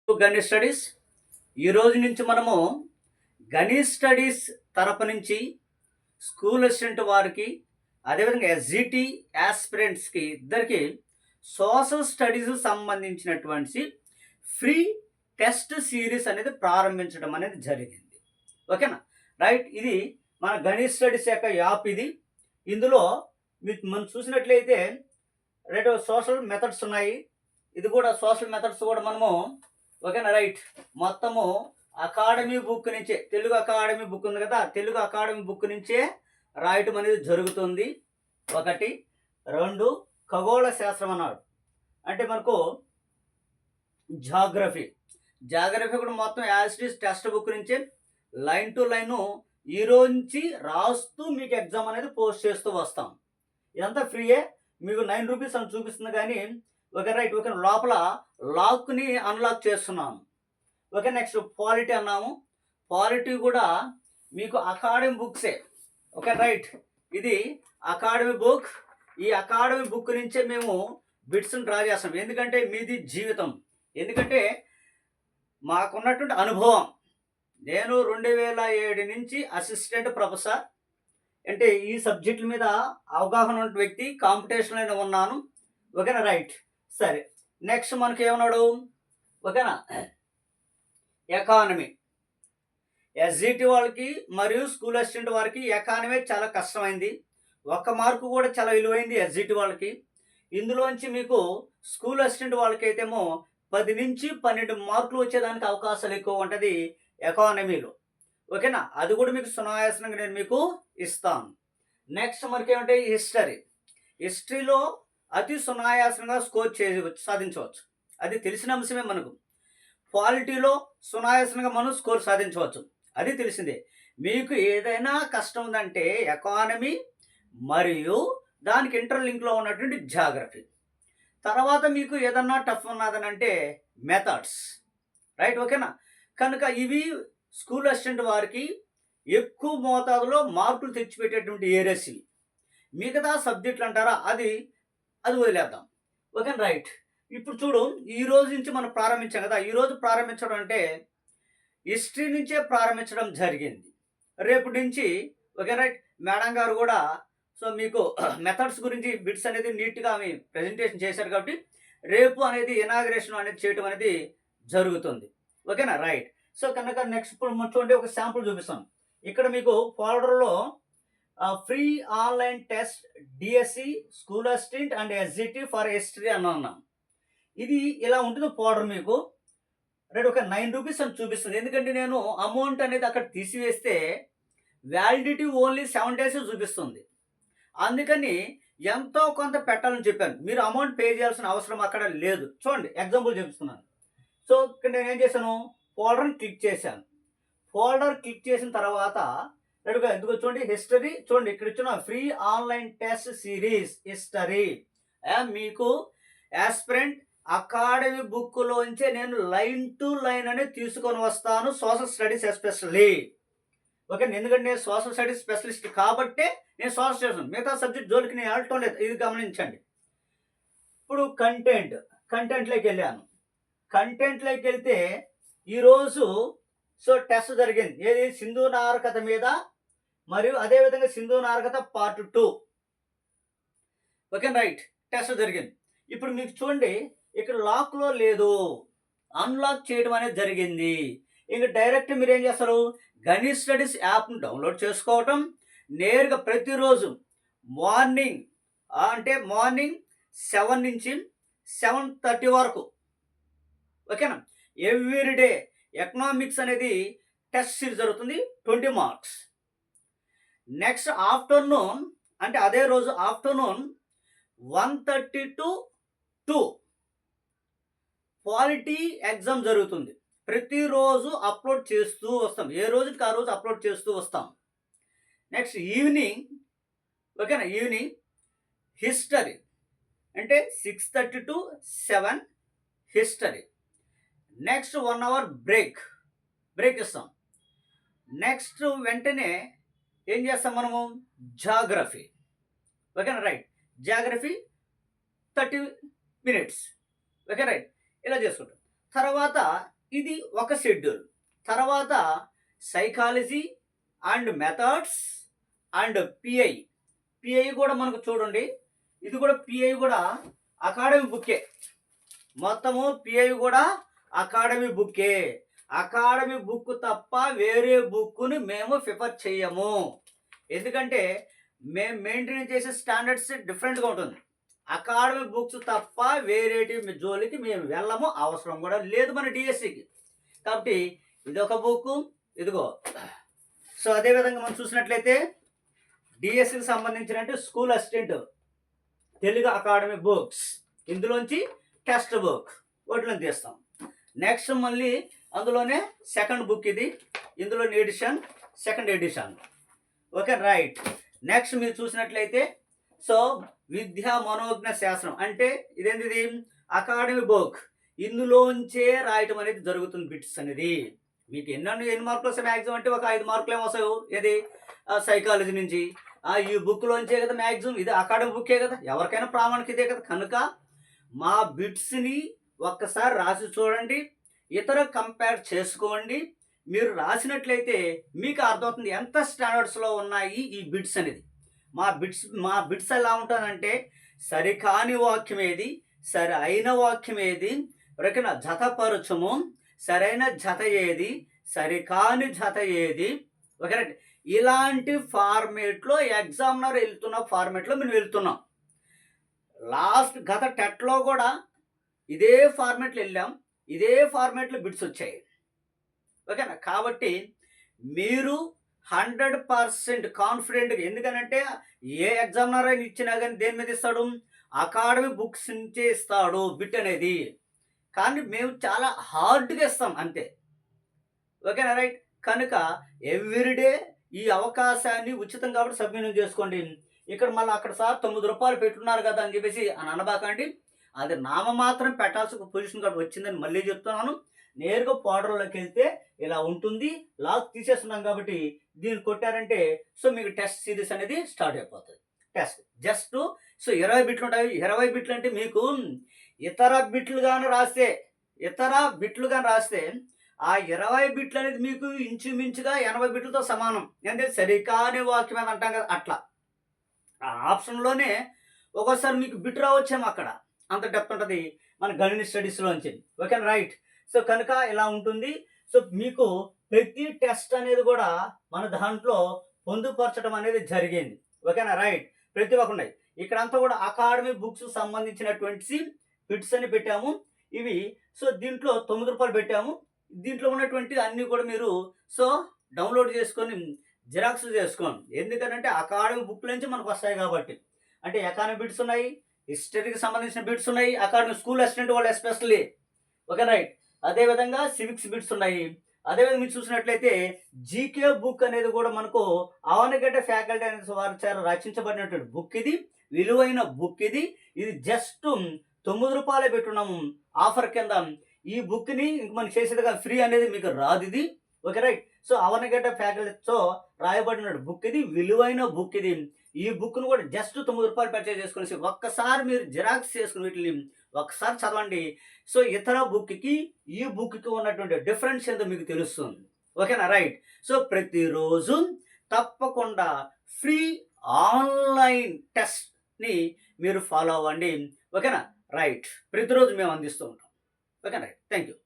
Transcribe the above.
Ganesh studies ఈ రోజు నుంచి మనము గణేష్ స్టడీస్ తరపు నుంచి స్కూల్ అసిస్టెంట్ వారికి అదేవిధంగా ఎస్జిటి యాస్పిరెంట్స్కి ఇద్దరికి సోషల్ స్టడీస్ సంబంధించినటువంటి ఫ్రీ టెస్ట్ సిరీస్ అనేది ప్రారంభించడం అనేది జరిగింది. ఓకేనా, రైట్. ఇది మన గణేష్ స్టడీస్ యొక్క యాప్. ఇందులో మనం చూసినట్లయితే రెండు సోషల్ మెథడ్స్ ఉన్నాయి. ఇది కూడా సోషల్ మెథడ్స్ కూడా మనము ఓకేనా, రైట్. మొత్తము అకాడమీ బుక్ నుంచే, తెలుగు అకాడమీ బుక్ ఉంది కదా, తెలుగు అకాడమీ బుక్ నుంచే రాయటం అనేది జరుగుతుంది. ఒకటి. రెండు, ఖగోళ శాస్త్రం అన్నాడు అంటే మనకు జాగ్రఫీ కూడా మొత్తం యాజిటీస్ టెక్స్ట్ బుక్ నుంచే లైన్ టు లైన్ ఈ రోజు నుంచి రాస్తూ మీకు ఎగ్జామ్ అనేది పోస్ట్ చేస్తూ వస్తాం. ఇదంతా ఫ్రీయే, మీకు 9 రూపీస్ అని చూపిస్తుంది. కానీ ఓకే, రైట్. ఓకే, లోపల లాక్ని అన్లాక్ చేస్తున్నాము. ఓకే, నెక్స్ట్ పాలిటీ అన్నాము. పాలిటీ కూడా మీకు అకాడమీ బుక్సే. Okay, right. ఇది అకాడమీ బుక్. ఈ అకాడమీ బుక్ నుంచే మేము బిట్స్ని డ్రా చేస్తాం. ఎందుకంటే మీది జీవితం. ఎందుకంటే మాకున్నటువంటి అనుభవం. నేను 2007 నుంచి అసిస్టెంట్ ప్రొఫెసర్, అంటే ఈ సబ్జెక్టుల మీద అవగాహన ఉన్న వ్యక్తి, కాంపిటీషన్లో ఉన్నాను. ఓకేనా, రైట్. సరే, నెక్స్ట్ మనకి ఏమన్నాడు? ఓకేనా, ఎకానమీ. ఎస్జిటి వాళ్ళకి మరియు స్కూల్ అసిస్టెంట్ వారికి ఎకానమీ చాలా కష్టమైంది. 1 మార్కు కూడా చాలా విలువైంది ఎస్జిటి వాళ్ళకి. ఇందులోంచి మీకు స్కూల్ అసిస్టెంట్ వాళ్ళకి అయితేమో 10 నుంచి 12 మార్కులు వచ్చేదానికి అవకాశాలు ఎక్కువ ఉంటుంది ఎకానమీలో. ఓకేనా, అది కూడా మీకు సునాయాసనంగా నేను మీకు ఇస్తాను. నెక్స్ట్ మనకి ఏమంటే హిస్టరీలో అతి సునాయాసంగా స్కోర్ సాధించవచ్చు. అది తెలిసిన అంశమే మనకు. క్వాలిటీలో సునాయాసంగా మనం స్కోర్ సాధించవచ్చు, అది తెలిసిందే. మీకు ఏదైనా కష్టం ఉందంటే ఎకానమీ మరియు దానికి ఇంటర్లింక్లో ఉన్నటువంటి జాగ్రఫీ. తర్వాత మీకు ఏదన్నా టఫ్ ఉన్నదనంటే మెథడ్స్, రైట్. ఓకేనా, కనుక ఇవి స్కూల్ అసిస్టెంట్ వారికి ఎక్కువ మోతాదులో మార్కులు తెచ్చిపెట్టేటువంటి ఏరియాస్ ఇవి. మిగతా సబ్జెక్టులు అంటారా, అది వదిలేద్దాం. Okay, right. ఇప్పుడు చూడు, ఈ రోజు నుంచి మనం ప్రారంభించాం కదా. ఈరోజు ప్రారంభించడం అంటే హిస్టరీ నుంచే ప్రారంభించడం జరిగింది. రేపు నుంచి ఓకే, రైట్. మేడం గారు కూడా సో మీకు మెథడ్స్ గురించి బిట్స్ అనేది నీట్గా ఆమె ప్రజెంటేషన్ చేశారు. కాబట్టి రేపు అనేది ఇనాగ్రేషన్ అనేది చేయటం అనేది జరుగుతుంది. ఓకేనా, రైట్. సో కనుక నెక్స్ట్ ఇప్పుడు చూడండి, ఒక శాంపుల్ చూపిస్తాను. ఇక్కడ మీకు ఫోల్డర్లో free online test DSC school assistant and SGT for history అని అన్నాం. ఇది ఇలా ఉంటుంది ఫోల్డర్. మీకు రేట్ ఒక 9 రూపీస్ అని చూపిస్తుంది. ఎందుకంటే నేను అమౌంట్ అనేది అక్కడ తీసివేస్తే వ్యాలిడిటీ ఓన్లీ 7 days చూపిస్తుంది. అందుకని ఎంతో కొంత పెట్టాలని చెప్పాను. మీరు అమౌంట్ పే చేయాల్సిన అవసరం అక్కడ లేదు. చూడండి, ఎగ్జాంపుల్ చూపిస్తున్నాను. సో ఇక్కడ నేను ఏం చేశాను, ఫోల్డర్ని క్లిక్ చేశాను. ఫోల్డర్ క్లిక్ చేసిన తర్వాత ఎందుకు చూడండి, హిస్టరీ చూడండి, ఇక్కడ ఇచ్చిన free online test series history. మీకు యాస్పిరెంట్ అకాడమీ బుక్లోంచే నేను లైన్ టు లైన్ అనేది తీసుకొని వస్తాను, సోషల్ స్టడీస్ ఎస్పెషల్లీ. ఓకే, ఎందుకంటే నేను సోషల్ స్టడీస్ స్పెషలిస్ట్ కాబట్టే నేను సోషల్ స్టడీస్, మిగతా సబ్జెక్ట్ జోలికి నేను వెళ్ళటం లేదు. ఇది గమనించండి. ఇప్పుడు కంటెంట్లోకి వెళ్ళాను. కంటెంట్లోకి వెళ్తే ఈరోజు సో టెస్ట్ జరిగింది. ఏది, సింధు నాగరికత మీద మరియు అదేవిధంగా సింధు నాగరికత పార్ట్ 2. Okay, right. టెస్ట్ జరిగింది. ఇప్పుడు మీకు చూడండి, ఇక్కడ లాక్లో లేదు, అన్లాక్ చేయడం అనేది జరిగింది. ఇంక డైరెక్ట్ మీరు ఏం చేస్తారు, గణేష్ స్టడీస్ యాప్ను డౌన్లోడ్ చేసుకోవటం, నేరుగా ప్రతిరోజు మార్నింగ్ 7 నుంచి 7:30 వరకు. ఓకేనా, ఎవ్రీడే ఎకనామిక్స్ అనేది టెస్ట్ సిరీస్ జరుగుతుంది, 20 మార్క్స్. నెక్స్ట్ ఆఫ్టర్నూన్, అంటే అదే రోజు ఆఫ్టర్నూన్ 1:30 to 2 క్వాలిటీ ఎగ్జామ్ జరుగుతుంది. ప్రతిరోజు అప్లోడ్ చేస్తూ వస్తాం, ఏ రోజుకి ఆ రోజు అప్లోడ్ చేస్తూ వస్తాం. నెక్స్ట్ ఈవినింగ్, ఓకేనా, ఈవినింగ్ హిస్టరీ అంటే 6:30 to 7 history. Next 1 hour break ఇస్తాం. నెక్స్ట్ వెంటనే ఏం చేస్తాం మనము, జాగ్రఫీ. ఓకేనా, right. Geography 30 minutes. Okay, right. ఇలా చేసుకుంటాం. తర్వాత ఇది ఒక షెడ్యూల్. తర్వాత psychology and methods and pi. Pi కూడా మనకు చూడండి, ఇది కూడా పిఐ కూడా అకాడమీ బుక్కే. మొత్తము పిఐ కూడా అకాడమీ బుక్కే. అకాడమీ బుక్ తప్ప వేరే బుక్ని మేము ప్రిఫర్ చేయము. ఎందుకంటే మేము మెయింటైన్ చేసే స్టాండర్డ్స్ డిఫరెంట్గా ఉంటుంది. అకాడమీ బుక్స్ తప్ప వేరేటి జోలికి మేము వెళ్ళము, అవసరం కూడా లేదు మన డిఎస్సికి. కాబట్టి ఇదొక బుక్, ఇదిగో. సో అదేవిధంగా మనం చూసినట్లయితే డిఎస్సికి సంబంధించిన school assistant Telugu academy books, ఇందులోంచి టెక్స్ట్ బుక్ వాటిలో తీస్తాం. నెక్స్ట్ మళ్ళీ అందులోనే సెకండ్ బుక్ ఇది, ఇందులోని edition, second edition. Okay right. Next మీరు చూసినట్లయితే సో విద్యా మనోజ్ఞ శాస్త్రం అంటే ఇదేంటిది అకాడమీ బుక్, ఇందులోంచే రాయటం అనేది జరుగుతుంది బిట్స్ అనేది. మీకు ఎన్ని మార్కులు వస్తాయి మ్యాక్సిమం అంటే ఒక 5 మార్కులు ఏమొస్తాయో, ఏది సైకాలజీ నుంచి. ఈ బుక్లోంచే కదా మ్యాక్సిమం, ఇది అకాడమీ బుక్కే కదా, ఎవరికైనా ప్రామాణిక ఇదే కదా. కనుక మా బిట్స్ని ఒక్కసారి రాసి చూడండి, ఇతర కంపేర్ చేసుకోండి. మీరు రాసినట్లయితే మీకు అర్థమవుతుంది ఎంత స్టాండర్డ్స్లో ఉన్నాయి ఈ బిట్స్ అనేది. మా బిట్స్ ఎలా ఉంటానంటే సరికాని వాక్యం ఏది, సరి అయిన వాక్యం ఏది, ఎవరికైనా జతపరచము, సరైన జత ఏది, సరికాని జత ఏది, ఓకే. ఇలాంటి ఫార్మేట్లో ఎగ్జామినర్ వెళ్తున్న ఫార్మేట్లో మేము వెళ్తున్నాం. లాస్ట్ గత టెట్లో కూడా ఇదే ఫార్మేట్లో వెళ్ళాం, ఇదే ఫార్మేట్లో బిట్స్ వచ్చాయి, ఓకేనా. కాబట్టి మీరు 100% కాన్ఫిడెంట్గా, ఎందుకనంటే ఏ ఎగ్జామినర్ అయినా ఇచ్చినా కానీ దేని మీద ఇస్తాడు, అకాడమీ బుక్స్ నుంచే ఇస్తాడు బిట్ అనేది. కానీ మేము చాలా హార్డ్గా ఇస్తాం అంతే, ఓకేనా రైట్. కనుక ఎవ్రీడే ఈ అవకాశాన్ని ఉచితం కాబట్టి సద్వినియోగం చేసుకోండి. ఇక్కడ మళ్ళీ అక్కడ సార్ 9 రూపాయలు పెట్టున్నారు కదా అని చెప్పేసి అని అనబాకండి. అది నామమాత్రం పెట్టాల్సిన పొజిషన్ కాబట్టి వచ్చిందని మళ్ళీ చెప్తున్నాను. నేరుగా పోర్టల్లోకి వెళ్తే ఇలా ఉంటుంది, లాక్ తీసేస్తున్నాం కాబట్టి దీన్ని కొట్టారంటే సో మీకు టెస్ట్ సిరీస్ అనేది స్టార్ట్ అయిపోతుంది. టెస్ట్ జస్ట్ సో 20 బిట్లు ఉంటాయి. 20 బిట్లు అంటే మీకు ఇతర బిట్లు కానీ రాస్తే ఆ 20 బిట్లు అనేది మీకు ఇంచుమించుగా 80 బిట్లతో సమానం. అంటే సరికాని వాక్యం అని అంటాం కదా, అట్లా ఆ ఆప్షన్లోనే ఒక్కోసారి మీకు బిట్ రావచ్చేమో, అక్కడ అంత డెప్త్ ఉంటుంది మన గణిత స్టడీస్లోంచి, ఓకేనా రైట్. సో కనుక ఇలా ఉంటుంది. సో మీకు ప్రతి టెస్ట్ అనేది కూడా మన దాంట్లో పొందుపరచడం అనేది జరిగింది, ఓకేనా రైట్. ప్రతి ఒక్క ఉన్నాయి ఇక్కడంతా కూడా అకాడమీ బుక్స్ సంబంధించినటువంటి బిట్స్ అని పెట్టాము. ఇవి సో దీంట్లో 9 రూపాయలు పెట్టాము. దీంట్లో ఉన్నటువంటి అన్నీ కూడా మీరు సో డౌన్లోడ్ చేసుకొని జిరాక్స్ చేసుకోండి. ఎందుకంటే అకాడమీ బుక్ నుంచి మనకు వస్తాయి కాబట్టి. అంటే ఎకానమీ బిట్స్ ఉన్నాయి, హిస్టరీకి సంబంధించిన బిట్స్ ఉన్నాయి, అకాడమీ స్కూల్ అసిస్టెంట్ వాళ్ళు ఎస్పెషల్లీ, ఓకే రైట్. అదేవిధంగా సివిక్స్ బిట్స్ ఉన్నాయి. అదేవిధంగా మీరు చూసినట్లయితే జీకే బుక్ అనేది కూడా మనకు అవనగడ్డ ఫ్యాకల్టీ అనేది వారి చేత రచించబడినటువంటి బుక్ ఇది, విలువైన బుక్ ఇది. ఇది జస్ట్ 9 రూపాయలే పెట్టున్నాము ఆఫర్ కింద. ఈ బుక్ని ఇంక మనం చేసేదిగా ఫ్రీ అనేది మీకు రాదు ఇది, ఓకే రైట్. సో అవనగడ్డ ఫ్యాకల్టీతో రాయబడిన బుక్ ఇది, విలువైన బుక్ ఇది. ఈ బుక్ను కూడా జస్ట్ 9 రూపాయలు పర్చేజ్ చేసుకునేసి ఒక్కసారి మీరు జిరాక్స్ చేసుకుని వీటిని ఒక్కసారి చదవండి. సో ఇతర బుక్కి ఈ బుక్కి ఉన్నటువంటి డిఫరెన్స్ ఏందో మీకు తెలుస్తుంది, ఓకేనా రైట్. సో ప్రతిరోజు తప్పకుండా ఫ్రీ ఆన్లైన్ టెస్ట్ని మీరు ఫాలో అవ్వండి, ఓకేనా రైట్. ప్రతిరోజు మేము అందిస్తూ ఉంటాం, ఓకేనా రైట్. Thank you.